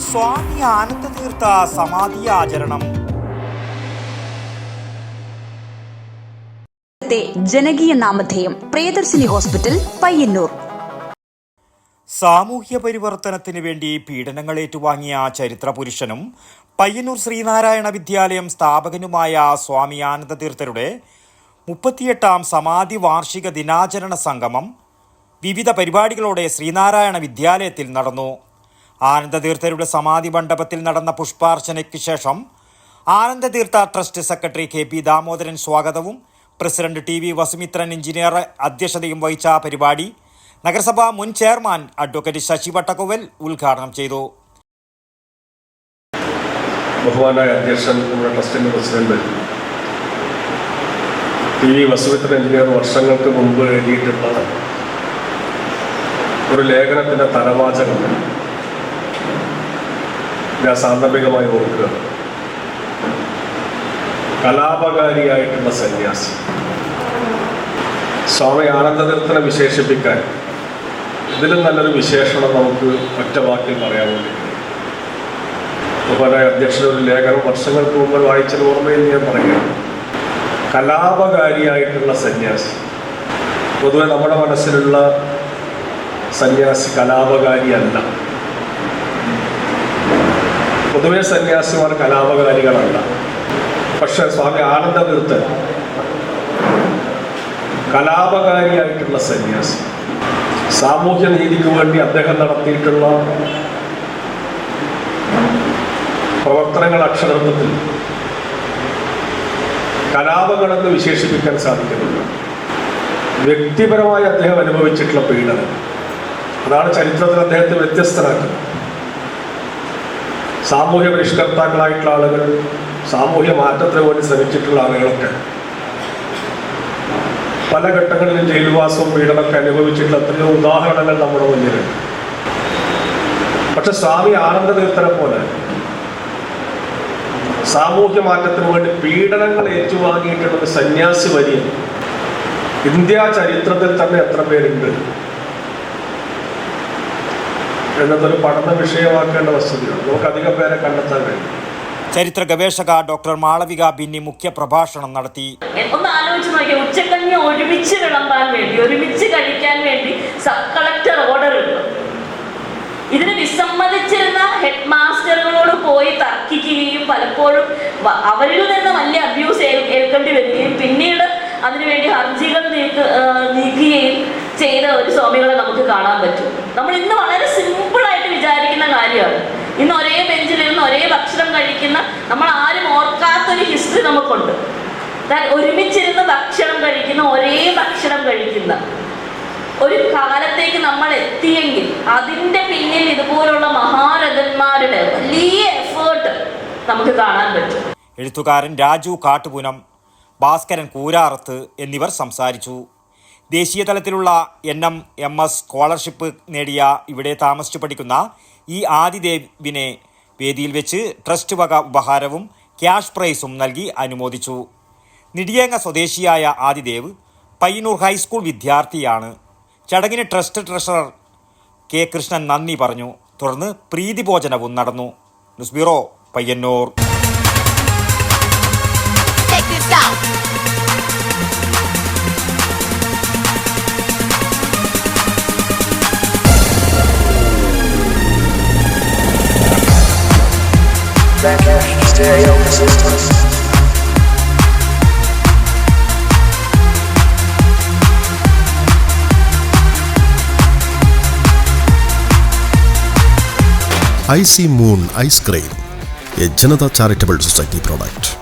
സ്വാമി ആനന്ദതീർത്ഥ സമാധി ആചരണം. ജനകീയ നാമധേയം പ്രിയദർശിനി ഹോസ്പിറ്റൽ പയ്യന്നൂർ. സാമൂഹ്യ പരിവർത്തനത്തിന് വേണ്ടി പീഡനങ്ങൾ ഏറ്റുവാങ്ങിയ ചരിത്ര പുരുഷനും പയ്യന്നൂർ ശ്രീനാരായണ വിദ്യാലയം സ്ഥാപകനുമായ സ്വാമി ആനന്ദതീർത്ഥരുടെ 38ാം സമാധി വാർഷിക ദിനാചരണ സംഗമം വിവിധ പരിപാടികളോടെ ശ്രീനാരായണ വിദ്യാലയത്തിൽ നടന്നു. ആനന്ദതീർത്ഥരുടെ സമാധി മണ്ഡപത്തിൽ നടന്ന പുഷ്പാർച്ചനയ്ക്ക് ശേഷം Anandatheertha trust secretary KP Damodaran സ്വാഗതവും പ്രസിഡന്റ് TV വസുമിത്രൻ എഞ്ചിനീയർ അധ്യക്ഷതയും വഹിച്ച പരിപാടി നഗരസഭാ മുൻ ചെയർമാൻ അഡ്വക്കേറ്റ് ശശി വട്ടക്കുവൽ ഉദ്ഘാടനം ചെയ്തു. ബഹുമാനായ അധ്യക്ഷൻ, നമ്മുടെ ട്രസ്റ്റിൻ്റെ പ്രസിഡന്റ് TV വസുമിത്രൻ എഞ്ചിനീയർ വർഷങ്ങൾക്ക് മുമ്പ് എഴുതിയിട്ടുള്ള ഒരു ലേഖനത്തിൻ്റെ തലവാചകം ഞാൻ സാന്ദർഭികമായി ഓർക്കുക. കലാപകാരിയായിട്ടുള്ള സന്യാസി. സ്വാമി ആനന്ദതീർത്ഥനെ വിശേഷിപ്പിക്കാൻ ഇതിലും നല്ലൊരു വിശേഷണം നമുക്ക് ഒറ്റ വാക്കിൽ പറയാൻ വേണ്ടി. അതുപോലെ അധ്യക്ഷൻ്റെ ഒരു ലേഖനം വർഷങ്ങൾക്ക് മുമ്പ് വായിച്ചത് ഓർമ്മയിൽ ഞാൻ പറയുകയാണ്. കലാപകാരിയായിട്ടുള്ള സന്യാസി. പൊതുവെ നമ്മുടെ മനസ്സിലുള്ള സന്യാസി കലാപകാരിയല്ല. പൊതുവെ സന്യാസിമാർ കലാപകാരികളല്ല. പക്ഷെ സ്വാമി ആനന്ദതീർത്ഥൻ കലാപകാരിയായിട്ടുള്ള സന്യാസി. സാമൂഹ്യ നീതിക്ക് വേണ്ടി അദ്ദേഹം നടത്തിയിട്ടുള്ള പ്രവർത്തനങ്ങൾ അക്ഷരാർത്ഥത്തിൽ കലാപങ്ങളെന്ന് വിശേഷിപ്പിക്കാൻ സാധിക്കുന്നില്ല. വ്യക്തിപരമായി അദ്ദേഹം അനുഭവിച്ചിട്ടുള്ള പീഡനം, അതാണ് ചരിത്രത്തിൽ അദ്ദേഹത്തെ വ്യത്യസ്തനാക്കുന്നത്. സാമൂഹ്യ പരിഷ്കർത്താക്കളായിട്ടുള്ള ആളുകൾ, സാമൂഹ്യ മാറ്റത്തിന് വേണ്ടി ശ്രമിച്ചിട്ടുള്ള ആളുകളൊക്കെ പല ഘട്ടങ്ങളിലും ജയിൽവാസവും പീഡനമൊക്കെ അനുഭവിച്ചിട്ടുള്ള എത്രയോ ഉദാഹരണങ്ങൾ നമ്മുടെ മുന്നിലുണ്ട്. പക്ഷെ സ്വാമി ആനന്ദതീർത്ഥനെ പോലെ സാമൂഹ്യ മാറ്റത്തിന് വേണ്ടി പീഡനങ്ങൾ ഏറ്റുവാങ്ങിയിട്ടുള്ള ഒരു സന്യാസി വരിയ ഇന്ത്യ ചരിത്രത്തിൽ തന്നെ എത്ര പേരുണ്ട് എന്നതൊരു പഠന വിഷയമാക്കേണ്ട വസ്തുതയാണ്. നമുക്ക് അധികം പേരെ കണ്ടെത്താൻ കഴിയും. ചരിത്ര ഗവേഷക ഡോക്ടർ മാളവിക ബിന്നി മുഖ്യ പ്രഭാഷണം നടത്തി. ഒന്ന് ആലോചിച്ച് നോക്കിയാൽ ഉച്ചക്കഞ്ഞി ഒരുമിച്ച് വിളമ്പാൻ വേണ്ടി, ഒരുമിച്ച് കഴിക്കാൻ വേണ്ടി സബ് കളക്ടർ ഓർഡർ ഇട്ടു. ഇതിന് വിസമ്മതിച്ചിരുന്ന ഹെഡ് മാസ്റ്ററുകളോട് പോയി തർക്കിക്കുകയും പലപ്പോഴും അവരിൽ നിന്ന് വലിയ അബ്യൂസ് ഏൽക്കേണ്ടി വരികയും പിന്നീട് അതിനുവേണ്ടി ഹർജികൾ നീക്കുകയും ചെയ്ത ഒരു സ്വാമികളെ നമുക്ക് കാണാൻ പറ്റും. നമ്മൾ ഇന്ന് വളരെ സിമ്പിളായിട്ട് വിചാരിക്കുന്ന കാര്യമാണ്. ഇന്ന് ഒരേ ബെഞ്ചിലിരുന്ന് ഒരേ ഭക്ഷണം കഴിക്കുന്ന, നമ്മൾ ആരും ഓർക്കാത്തൊരു ഹിസ്റ്ററി നമുക്കുണ്ട്. ഒരുമിച്ചിരുന്ന് ഭക്ഷണം കഴിക്കുന്ന, ഒരേ ഭക്ഷണം കഴിക്കുന്ന ഒരു കാലത്തേക്ക് നമ്മൾ എത്തിയെങ്കിൽ അതിൻ്റെ പിന്നിൽ ഇതുപോലുള്ള മഹാരഥന്മാരുടെ വലിയ എഫേർട്ട് നമുക്ക് കാണാൻ പറ്റും. എഴുത്തുകാരൻ രാജു കാട്ടുപുനം, ഭാസ്കരൻ കൂരാറത്ത് എന്നിവർ സംസാരിച്ചു. ദേശീയ തലത്തിലുള്ള NMMS സ്കോളർഷിപ്പ് നേടിയ ഇവിടെ താമസിച്ചു പഠിക്കുന്ന ഈ ആദിദേവിനെ വേദിയിൽ വെച്ച് ട്രസ്റ്റ് വക ഉപഹാരവും ക്യാഷ് പ്രൈസും നൽകി അനുമോദിച്ചു. നിടിയേങ്ങ സ്വദേശിയായ ആദിദേവ് പയ്യന്നൂർ ഹൈസ്കൂൾ വിദ്യാർത്ഥിയാണ്. ചടങ്ങിന് ട്രസ്റ്റ് ട്രഷറർ K. കൃഷ്ണൻ നന്ദി പറഞ്ഞു. തുടർന്ന് പ്രീതിഭോജനവും നടന്നു. News bureau, Payyanur. Stereo Systems. IC Moon Ice Cream, a Janata Charitable Society product.